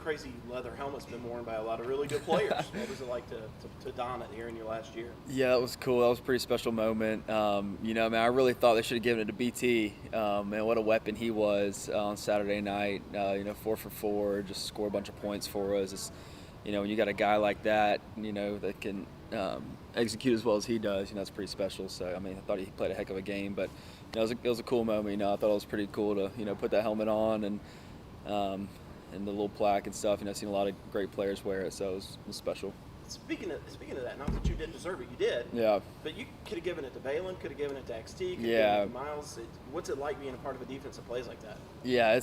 crazy leather helmet's been worn by a lot of really good players. What was it like to don it here in your last year? Yeah, that was cool. That was a pretty special moment. Man, I really thought they should have given it to BT. Man, what a weapon he was on Saturday night. 4 for 4, just score a bunch of points for us. When you got a guy like that, that can execute as well as he does, it's pretty special. So, I thought he played a heck of a game, but it was a cool moment. I thought it was pretty cool to, put that helmet on and the little plaque and stuff. I've seen a lot of great players wear it, so it was special. Speaking of that, not that you didn't deserve it, you did. Yeah. But you could have given it to Balin, could have given it to XT, could have Yeah. given it to Miles. What's it like being a part of a defense that plays like that? Yeah,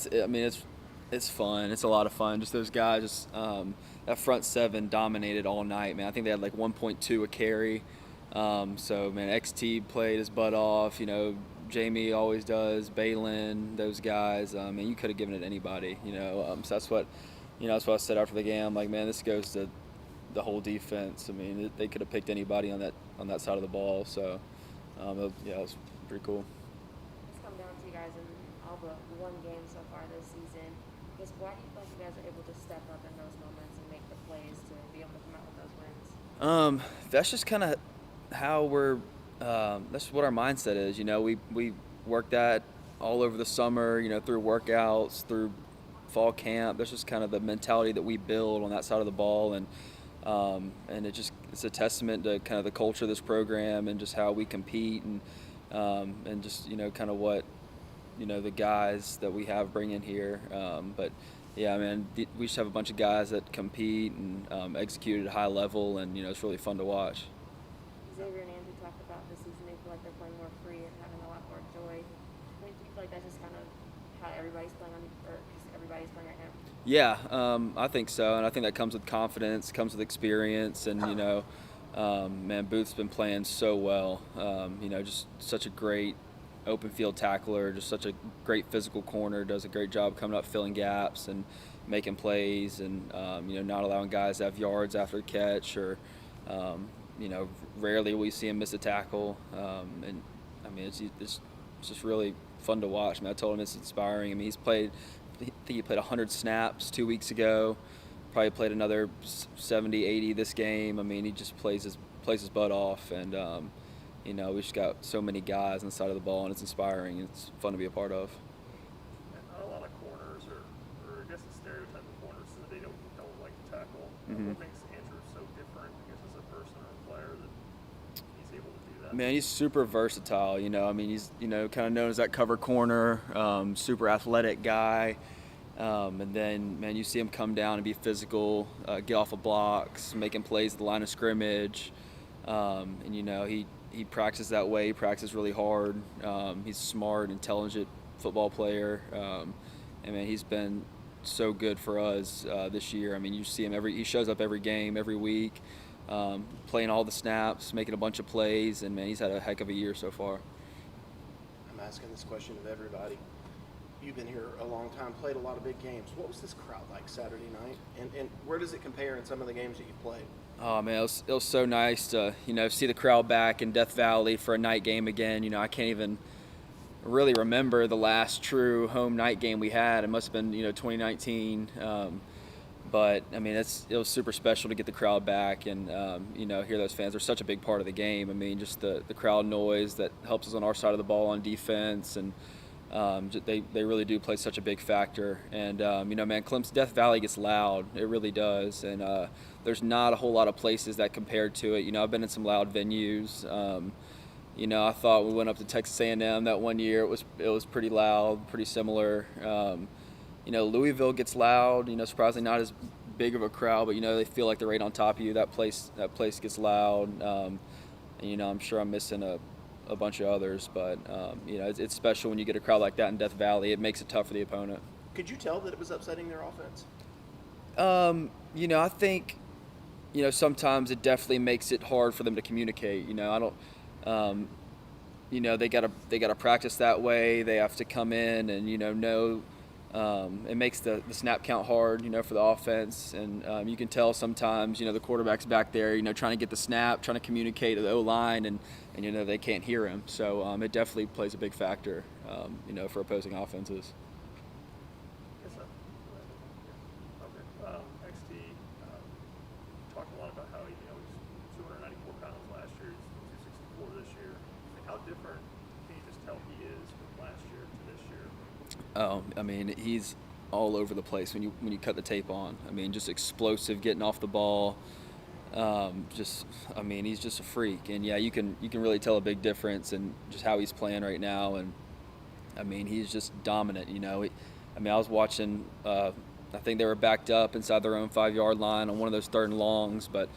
it's fun. It's a lot of fun. Just those guys, that front seven dominated all night, man. I think they had like 1.2 a carry. So, man, XT played his butt off. Jamie always does. Balin, those guys. You could have given it to anybody. So that's what I said after the game. I'm like, man, this goes to the whole defense. They could have picked anybody on that side of the ball. So, it was pretty cool. Let's come down to you guys in all but one game so far this season. I guess why do you feel like you guys are able to step up in those moments and make the plays to be able to come out with those wins? That's just kind of how we're. That's what our mindset is. We work that all over the summer. Through workouts, through fall camp. That's just kind of the mentality that we build on that side of the ball, and it's a testament to kind of the culture of this program and just how we compete and just kind of what the guys that we have bring in here. But yeah, man, we just have a bunch of guys that compete and execute at a high level, and it's really fun to watch. Xavier and Andrew talked about this season. They feel like they're playing more free and having a lot more joy. Do you feel like that's just kind of how everybody's playing or everybody's playing right now? Yeah, I think so, and I think that comes with confidence, comes with experience, and man, Booth's been playing so well. Just such a great open field tackler, just such a great physical corner, does a great job coming up, filling gaps and making plays, and not allowing guys to have yards after the catch, or rarely will you see him miss a tackle. It's just really fun to watch. I told him it's inspiring. I think he played 100 snaps 2 weeks ago. Probably played another 70, 80 this game. He just plays his butt off, and we just got so many guys on the side of the ball, and it's inspiring. And it's fun to be a part of. Not a lot of corners, or I guess a stereotype of corners, so that they don't like to tackle. Mm-hmm. What makes Andrew so different, I guess, as a person or a player, that he's able to do that? Man, he's super versatile. He's kind of known as that cover corner, super athletic guy. And then, man, you see him come down and be physical, get off of blocks, making plays at the line of scrimmage. He practices that way. He practices really hard. He's a smart, intelligent football player. And man, he's been so good for us this year. You see him he shows up every game, every week, playing all the snaps, making a bunch of plays, and man, he's had a heck of a year so far. I'm asking this question of everybody. You've been here a long time, played a lot of big games. What was this crowd like Saturday night, and where does it compare in some of the games that you've played? Oh man, it was so nice to see the crowd back in Death Valley for a night game again. I can't even really remember the last true home night game we had. It must have been 2019. But it was super special to get the crowd back and hear those fans. They're such a big part of the game. Just the crowd noise that helps us on our side of the ball on defense, and they really do play such a big factor. And man, Clemson, Death Valley gets loud. It really does. And there's not a whole lot of places that compared to it. I've been in some loud venues. I thought we went up to Texas A&M that one year. It was pretty loud, pretty similar. Louisville gets loud. Surprisingly not as big of a crowd, but they feel like they're right on top of you. That place gets loud. I'm sure I'm missing a bunch of others, but it's special when you get a crowd like that in Death Valley. It makes it tough for the opponent. Could you tell that it was upsetting their offense? I think sometimes it definitely makes it hard for them to communicate. I don't. They gotta practice that way. They have to come in and know. It makes the snap count hard, for the offense, and you can tell sometimes, the quarterback's back there, trying to get the snap, trying to communicate to the O-line, and they can't hear him. So it definitely plays a big factor, for opposing offenses. Okay. Oh, I mean, he's all over the place when you cut the tape on. I mean, just explosive, getting off the ball. I mean, he's just a freak, and yeah, you can really tell a big difference in just how he's playing right now. And I mean, he's just dominant. I mean, I was watching. I think they were backed up inside their own 5-yard line on one of those 3rd and longs, but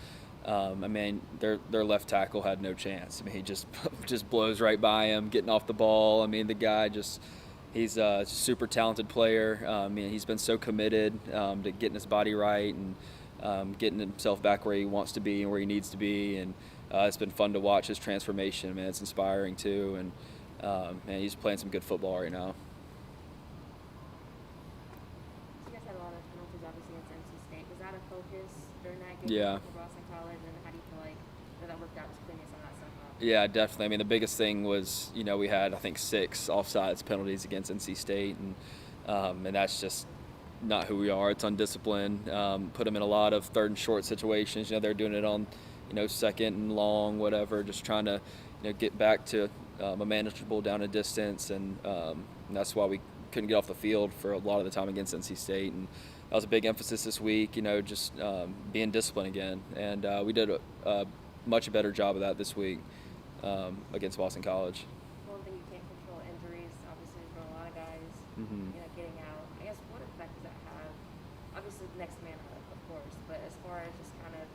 I mean, their left tackle had no chance. I mean, he just just blows right by him, getting off the ball. I mean, the guy he's a super talented player. I mean, he's been so committed to getting his body right and getting himself back where he wants to be and where he needs to be. And it's been fun to watch his transformation. Man, it's inspiring too. And man, he's playing some good football right now. You guys had a lot of penalties, obviously, against NC State. Was that a focus during that game Yeah. for Boston College, and how do you feel like that worked out to clean some of that stuff up? Yeah, definitely. I mean, the biggest thing was, we had, I think, 6 offsides penalties against NC State, and that's just not who we are. It's undisciplined. Put them in a lot of 3rd and short situations. They're doing it on, 2nd and long, whatever, just trying to, get back to a manageable down and distance, and that's why we couldn't get off the field for a lot of the time against NC State. And that was a big emphasis this week, just being disciplined again. And we did a much better job of that this week against Boston College. One thing you can't control, injuries, obviously, for a lot of guys, Mm-hmm. getting out. I guess, what effect does that have? Obviously, the next man up, of course, but as far as just kind of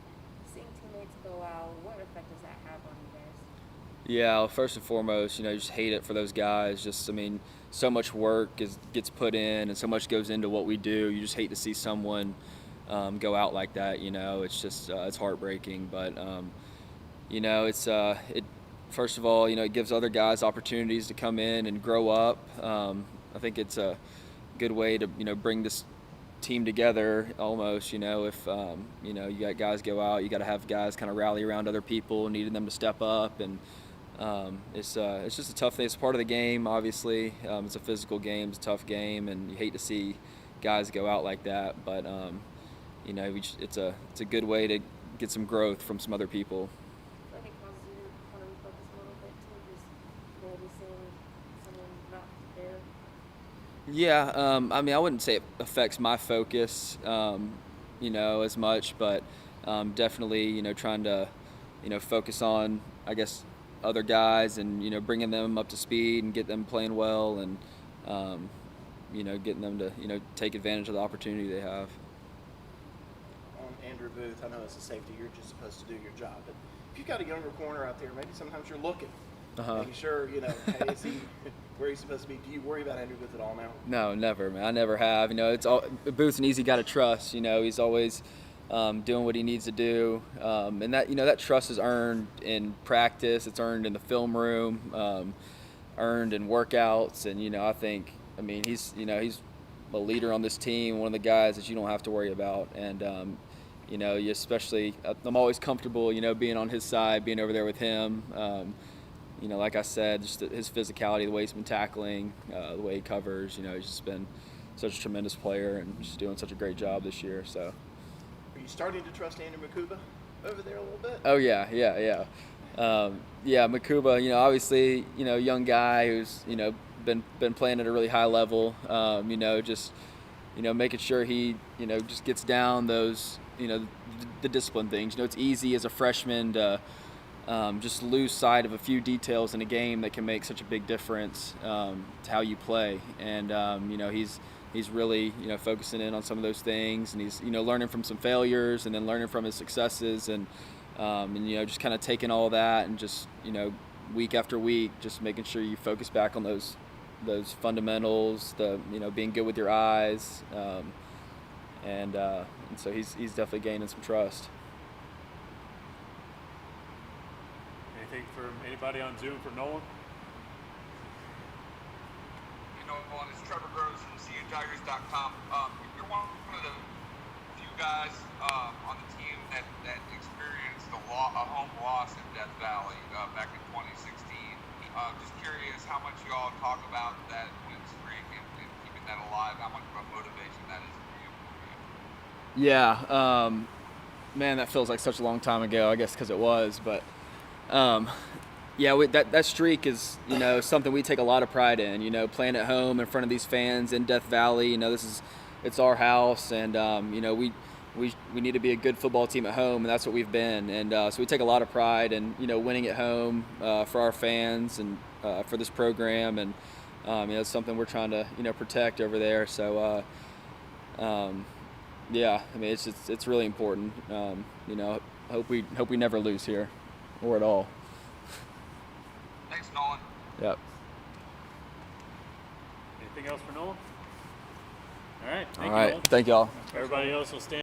seeing teammates go out, what effect does that have on you guys? Yeah, well, first and foremost, you just hate it for those guys. I mean, so much work gets put in and so much goes into what we do. You just hate to see someone go out like that. It's just it's heartbreaking. But first of all, it gives other guys opportunities to come in and grow up. I think it's a good way to bring this team together almost. If you got guys go out, you got to have guys kind of rally around other people, needing them to step up. And it's just a tough thing. It's part of the game, obviously. It's a physical game. It's a tough game, and you hate to see guys go out like that. But it's a good way to get some growth from some other people. I think it causes you to kind of refocus a little bit too, just maybe seeing someone not there. Yeah, I mean, I wouldn't say it affects my focus, as much, but definitely, trying to, focus on, I guess, other guys and, bringing them up to speed and get them playing well and, getting them to, take advantage of the opportunity they have. On Andrew Booth, I know as a safety, you're just supposed to do your job, but if you've got a younger corner out there, maybe sometimes you're looking, making sure, hey, is he where he's supposed to be? Do you worry about Andrew Booth at all now? No, never, man. I never have. It's all Booth's an easy guy to trust. He's always doing what he needs to do, and that that trust is earned in practice. It's earned in the film room, earned in workouts, and I think he's he's a leader on this team. One of the guys that you don't have to worry about, and you especially I'm always comfortable being on his side, being over there with him. Like I said, just his physicality, the way he's been tackling, the way he covers, he's just been such a tremendous player and just doing such a great job this year. So, Are you starting to trust Andrew Makuba over there a little bit? oh yeah. Makuba, obviously, young guy who's, been playing at a really high level, just, making sure he, just gets down those, the discipline things. It's easy as a freshman to just lose sight of a few details in a game that can make such a big difference to how you play. And he's really focusing in on some of those things, and he's learning from some failures and then learning from his successes, and just kind of taking all that and just week after week just making sure you focus back on those fundamentals, the being good with your eyes, and so he's definitely gaining some trust. Anything from anybody on Zoom for Nolan? Nolan, it's Trevor Groves from CUTigers.com. You're one of the few guys on the team that experienced a home loss in Death Valley back in 2016. Just curious how much you all talk about that win streak and keeping that alive, how much of a motivation that is for you. Yeah, man, that feels like such a long time ago, I guess because it was, but Yeah, that streak is, something we take a lot of pride in, playing at home in front of these fans in Death Valley. It's our house, and, we need to be a good football team at home, and that's what we've been. And so we take a lot of pride in, winning at home for our fans and for this program. And, it's something we're trying to, protect over there. So, yeah, I mean, it's really important. Hope we never lose here or at all. Thanks, Nolan. Yep. Anything else for Nolan? All right. All right. Thank y'all. Everybody else will stand.